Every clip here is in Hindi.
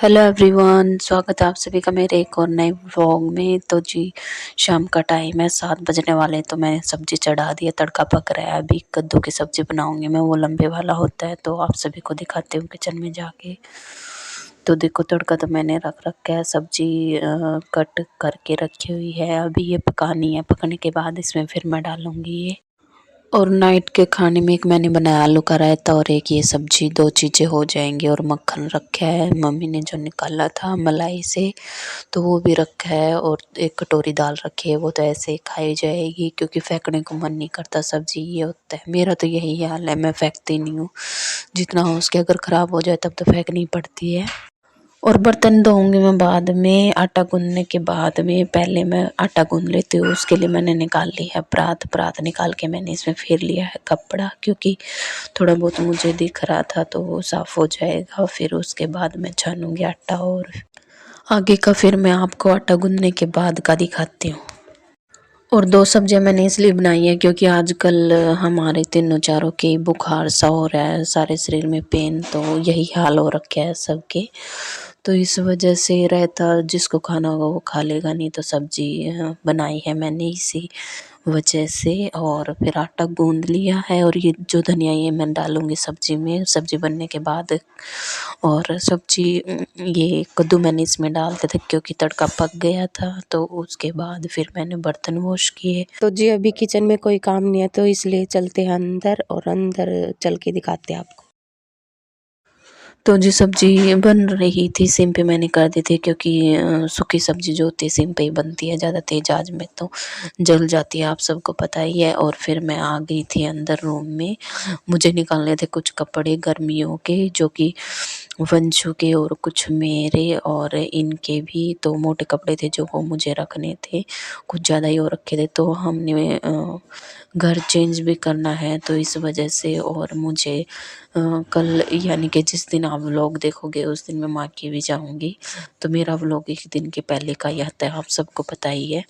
हेलो एवरीवन, स्वागत है आप सभी का मेरे एक और नए व्लॉग में। तो जी, शाम का टाइम है, 7 बजने वाले हैं। तो मैंने सब्जी चढ़ा दी है, तड़का पक रहा है। अभी कद्दू की सब्जी बनाऊंगी मैं, वो लंबे वाला होता है। तो आप सभी को दिखाती हूँ किचन में जाके। तो देखो, तड़का तो मैंने रख रखा है, सब्जी कट करके रखी हुई है। अभी ये पकानी है, पकने के बाद इसमें फिर मैं डालूंगी ये। और नाइट के खाने में एक मैंने बनाया आलू का रायता और एक ये सब्जी, 2 चीज़ें हो जाएंगी। और मक्खन रखा है मम्मी ने जो निकाला था मलाई से, तो वो भी रखा है। और एक कटोरी दाल रखी है, वो तो ऐसे ही खाई जाएगी क्योंकि फेंकने को मन नहीं करता। सब्जी ये होता है, मेरा तो यही हाल है, मैं फेंकती नहीं हूँ। जितना हो उसके, अगर ख़राब हो जाए तब तो फेंकनी पड़ती है। और बर्तन धोऊंगी मैं बाद में, आटा गूंदने के बाद में। पहले मैं आटा गूंद लेती हूँ, उसके लिए मैंने निकाल लिया है परात। परात निकाल के मैंने इसमें फेर लिया है कपड़ा, क्योंकि थोड़ा बहुत मुझे दिख रहा था तो वो साफ़ हो जाएगा। फिर उसके बाद मैं छानूंगी आटा, और आगे का फिर मैं आपको आटा गूंदने के बाद का दिखाती हूँ। और 2 सब्जियां मैंने इसलिए बनाई है क्योंकि आजकल हमारे तीनों चारों के बुखार सा हो रहा है, सारे शरीर में पेन, तो यही हाल हो रखा है सबके। तो इस वजह से रायता जिसको खाना होगा वो खा लेगा, नहीं तो सब्जी बनाई है मैंने इसी वजह से। और फिर आटा गूंद लिया है, और ये जो धनिया ये मैं डालूंगी सब्जी में, सब्जी बनने के बाद। और सब्जी ये कद्दू मैंने इसमें डालते थे क्योंकि तड़का पक गया था। तो उसके बाद फिर मैंने बर्तन वॉश किए। तो जी, अभी किचन में कोई काम नहीं है, तो इसलिए चलते हैं अंदर, और अंदर चल के दिखाते हैं आपको। तो जी, सब्जी बन रही थी, सिम पे मैंने कर दी थी क्योंकि सूखी सब्जी जो होती है सिम पे ही बनती है, ज़्यादा तेज आंच में तो जल जाती है, आप सबको पता ही है। और फिर मैं आ गई थी अंदर रूम में। मुझे निकालने थे कुछ कपड़े गर्मियों के, जो कि वंशु के और कुछ मेरे, और इनके भी। तो मोटे कपड़े थे जो वो मुझे रखने थे, कुछ ज़्यादा ही हो रखे थे। तो हमने घर चेंज भी करना है, तो इस वजह से। और मुझे कल, यानी कि जिस दिन आप व्लॉग देखोगे उस दिन मैं माँ की भी जाऊँगी। तो मेरा व्लॉग एक दिन के पहले का ही आता है, आप सबको पता ही है।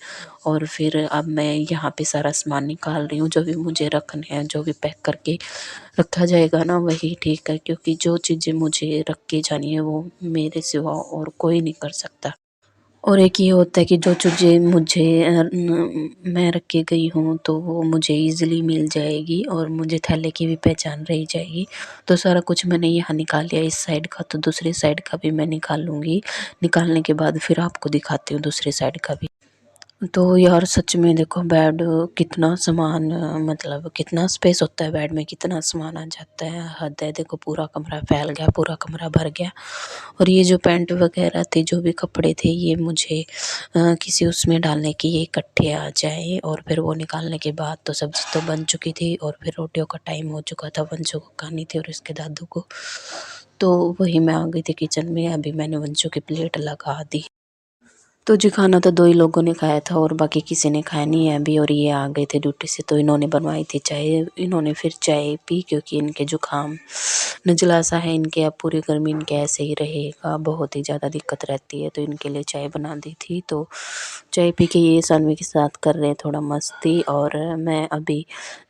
और फिर अब मैं यहाँ पे सारा सामान निकाल रही हूँ, जो भी मुझे रखने हैं, जो भी पैक करके रखा जाएगा ना वही ठीक है, क्योंकि जो चीज़ें मुझे रख के जानी है वो मेरे सिवा और कोई नहीं कर सकता। और एक ये होता है कि जो चीज़ें मुझे मैं रख के गई हूँ तो वो मुझे ईज़िली मिल जाएगी, और मुझे थैले की भी पहचान रही जाएगी। तो सारा कुछ मैंने यहाँ निकाल लिया इस साइड का, तो दूसरी साइड का भी मैं निकाल लूँगी। निकालने के बाद फिर आपको दिखाती हूँ दूसरी साइड का भी। तो यार सच में देखो, बेड कितना सामान, मतलब कितना स्पेस होता है बेड में, कितना सामान आ जाता है, हद है। देखो पूरा कमरा फैल गया, पूरा कमरा भर गया। और ये जो पैंट वगैरह थे, जो भी कपड़े थे, ये मुझे किसी उसमें डालने की, ये इकट्ठे आ जाए। और फिर वो निकालने के बाद तो सब्जी तो बन चुकी थी, और फिर रोटियों का टाइम हो चुका था, वंशु को खानी थी और इसके दादू को। तो वही मैं आ गई थी किचन में, अभी मैंने वंशु की प्लेट लगा दी। तो जी, खाना तो 2 ही लोगों ने खाया था और बाकी किसी ने खाया नहीं है अभी। और ये आ गए थे ड्यूटी से, तो इन्होंने बनवाई थी चाय। इन्होंने फिर चाय पी क्योंकि इनके जुकाम नज़ला सा है इनके, अब पूरी गर्मी इनके ऐसे ही रहेगा, बहुत ही ज़्यादा दिक्कत रहती है। तो इनके लिए चाय बना दी थी। तो चाय पी के ये सानवी के साथ कर रहे हैं थोड़ा मस्ती, और मैं अभी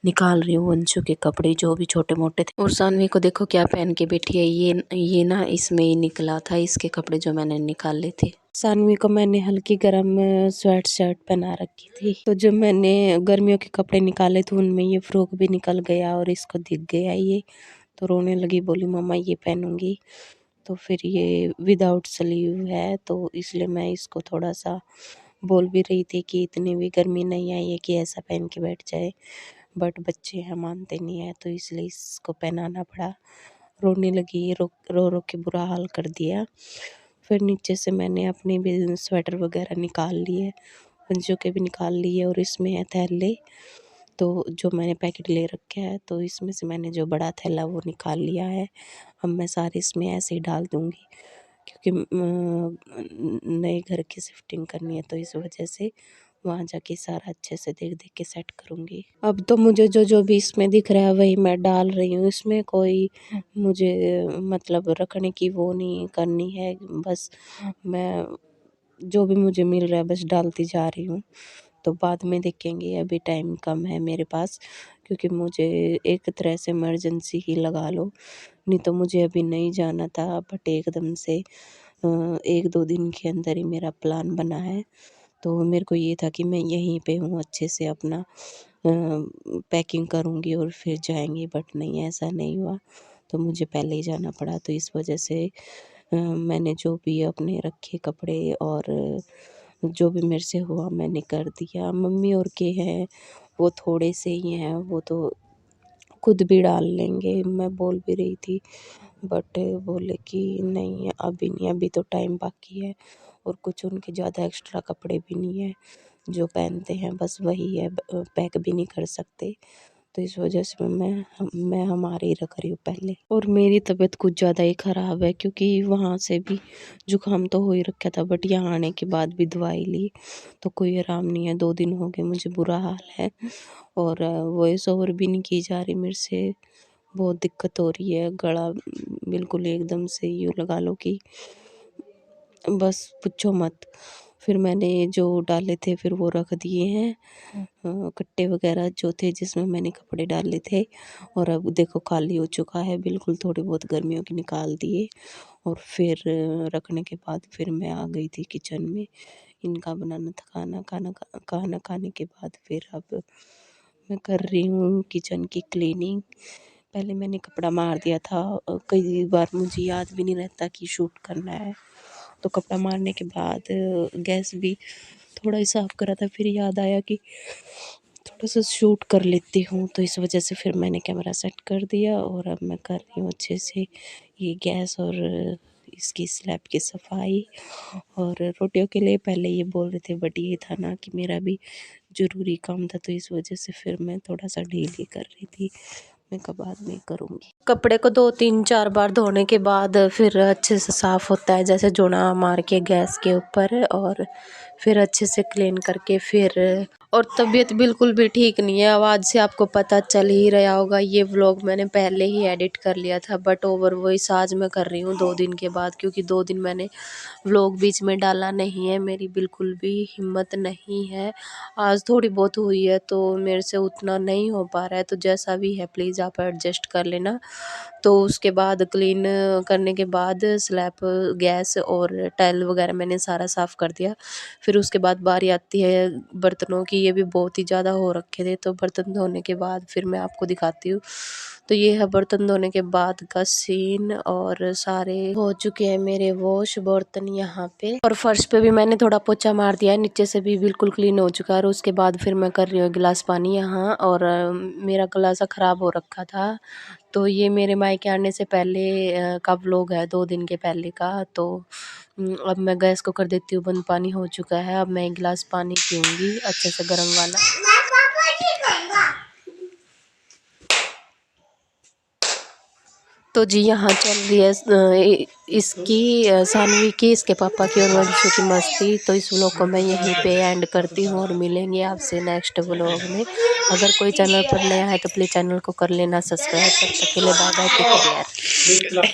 निकाल रही हूँ वंशु के कपड़े जो भी छोटे मोटे थे। और सानवी को देखो क्या पहन के बैठी है, ये ना इसमें ही निकला था, इसके कपड़े जो मैंने निकाले थे। सानवी को मैंने हल्की गर्म स्वेट शर्ट पहना रखी थी, तो जब मैंने गर्मियों के कपड़े निकाले तो उनमें ये फ्रॉक भी निकल गया और इसको दिख गया ये। तो रोने लगी, बोली मम्मा ये पहनूंगी। तो फिर ये विदाउट स्लीव है, तो इसलिए मैं इसको थोड़ा सा बोल भी रही थी कि इतनी भी गर्मी नहीं आई है कि ऐसा पहन के बैठ जाए, बट बच्चे हैं मानते नहीं है, तो इसलिए इसको पहनाना पड़ा। रोने लगी, रो रो के बुरा हाल कर दिया। फिर नीचे से मैंने अपने भी स्वेटर वगैरह निकाल लिए, बच्चों के भी निकाल लिए, और इसमें है थैले। तो जो मैंने पैकेट ले रखे है, तो इसमें से मैंने जो बड़ा थैला वो निकाल लिया है। अब मैं सारे इसमें ऐसे ही डाल दूँगी क्योंकि नए घर की शिफ्टिंग करनी है, तो इस वजह से वहाँ जाके सारा अच्छे से देख देख के सेट करूँगी। अब तो मुझे जो जो भी इसमें दिख रहा है वही मैं डाल रही हूँ। इसमें कोई मुझे मतलब रखने की वो नहीं करनी है, बस मैं जो भी मुझे मिल रहा है बस डालती जा रही हूँ। तो बाद में देखेंगे, अभी टाइम कम है मेरे पास, क्योंकि मुझे एक तरह से इमरजेंसी ही लगा लो, नहीं तो मुझे अभी नहीं जाना था, बट एकदम से 1-2 दिन के अंदर ही मेरा प्लान बना है। तो मेरे को ये था कि मैं यहीं पे हूँ, अच्छे से अपना पैकिंग करूँगी और फिर जाएँगे, बट नहीं, ऐसा नहीं हुआ। तो मुझे पहले ही जाना पड़ा, तो इस वजह से मैंने जो भी अपने रखे कपड़े और जो भी मेरे से हुआ मैंने कर दिया। मम्मी और के हैं, वो थोड़े से ही हैं, वो तो खुद भी डाल लेंगे। मैं बोल भी रही थी, बट बोले कि नहीं अभी नहीं, अभी तो टाइम बाकी है। और कुछ उनके ज़्यादा एक्स्ट्रा कपड़े भी नहीं है, जो पहनते हैं बस वही है, पैक भी नहीं कर सकते। तो इस वजह से मैं हमारे ही रख रही हूँ पहले। और मेरी तबीयत कुछ ज़्यादा ही ख़राब है, क्योंकि वहाँ से भी जुकाम तो हो ही रखा था, बट यहाँ आने के बाद भी दवाई ली तो कोई आराम नहीं है। 2 दिन हो गए, मुझे बुरा हाल है। और वॉइस ओवर भी नहीं की जा रही मेरे से, बहुत दिक्कत हो रही है। गला बिल्कुल एकदम से यूँ लगा लो कि बस पूछो मत। फिर मैंने जो डाले थे फिर वो रख दिए हैं, कट्टे वगैरह जो थे जिसमें मैंने कपड़े डाले थे। और अब देखो खाली हो चुका है बिल्कुल, थोड़ी बहुत गर्मियों की निकाल दिए। और फिर रखने के बाद फिर मैं आ गई थी किचन में, इनका बनाना था खाना। खाना खाने के बाद फिर अब मैं कर रही हूँ किचन की क्लीनिंग। पहले मैंने कपड़ा मार दिया था, कई बार मुझे याद भी नहीं रहता कि शूट करना है। तो कपड़ा मारने के बाद गैस भी थोड़ा ही साफ़ करा था, फिर याद आया कि थोड़ा सा शूट कर लेती हूँ, तो इस वजह से फिर मैंने कैमरा सेट कर दिया। और अब मैं कर रही हूँ अच्छे से ये गैस और इसकी स्लैब की सफाई। और रोटियों के लिए पहले ये बोल रहे थे, बट ये था ना कि मेरा भी ज़रूरी काम था, तो इस वजह से फिर मैं थोड़ा सा ढील ही कर रही थी। मैं कब बाद में करूँगी। कपड़े को 2-3-4 बार धोने के बाद फिर अच्छे से साफ़ होता है, जैसे जूना मार के गैस के ऊपर, और फिर अच्छे से क्लीन करके फिर। और तबीयत बिल्कुल भी ठीक नहीं है, आवाज़ से आपको पता चल ही रहा होगा। ये व्लॉग मैंने पहले ही एडिट कर लिया था, बट ओवर वॉइस आज मैं कर रही हूँ 2 दिन के बाद, क्योंकि 2 दिन मैंने व्लॉग बीच में डाला नहीं है, मेरी बिल्कुल भी हिम्मत नहीं है। आज थोड़ी बहुत हुई है तो मेरे से उतना नहीं हो पा रहा है, तो जैसा भी है प्लीज़ आप एडजस्ट कर लेना। तो उसके बाद क्लीन करने के बाद स्लैब, गैस और टाइल वगैरह मैंने सारा साफ़ कर दिया। फिर उसके बाद बारी आती है बर्तनों की, ये भी बहुत ही ज़्यादा हो रखे थे, तो बर्तन धोने के बाद फिर मैं आपको दिखाती हूँ। तो ये है बर्तन धोने के बाद का सीन, और सारे हो चुके हैं मेरे वॉश बर्तन यहाँ पे। और फर्श पे भी मैंने थोड़ा पोछा मार दिया है, नीचे से भी बिल्कुल क्लीन हो चुका है। और उसके बाद फिर मैं कर रही हूँ गिलास पानी यहाँ, और मेरा गला सा ख़राब हो रखा था। तो ये मेरे मायके आने से पहले का व्लॉग है, 2 दिन के पहले का। तो अब मैं गैस को कर देती हूँ बंद, पानी हो चुका है। अब मैं 1 गिलास पानी पीऊँगी अच्छे से गर्म वाला। तो जी यहाँ चल रही है इसकी सानवी की, इसके पापा की और वंशु की मस्ती। तो इस व्लॉग को मैं यहीं पे एंड करती हूँ, और मिलेंगे आपसे नेक्स्ट व्लॉग में। अगर कोई चैनल पर नया है तो प्लीज़ चैनल को कर लेना सब्सक्राइब। तब तक के लिए बाय बाय, टेक केयर।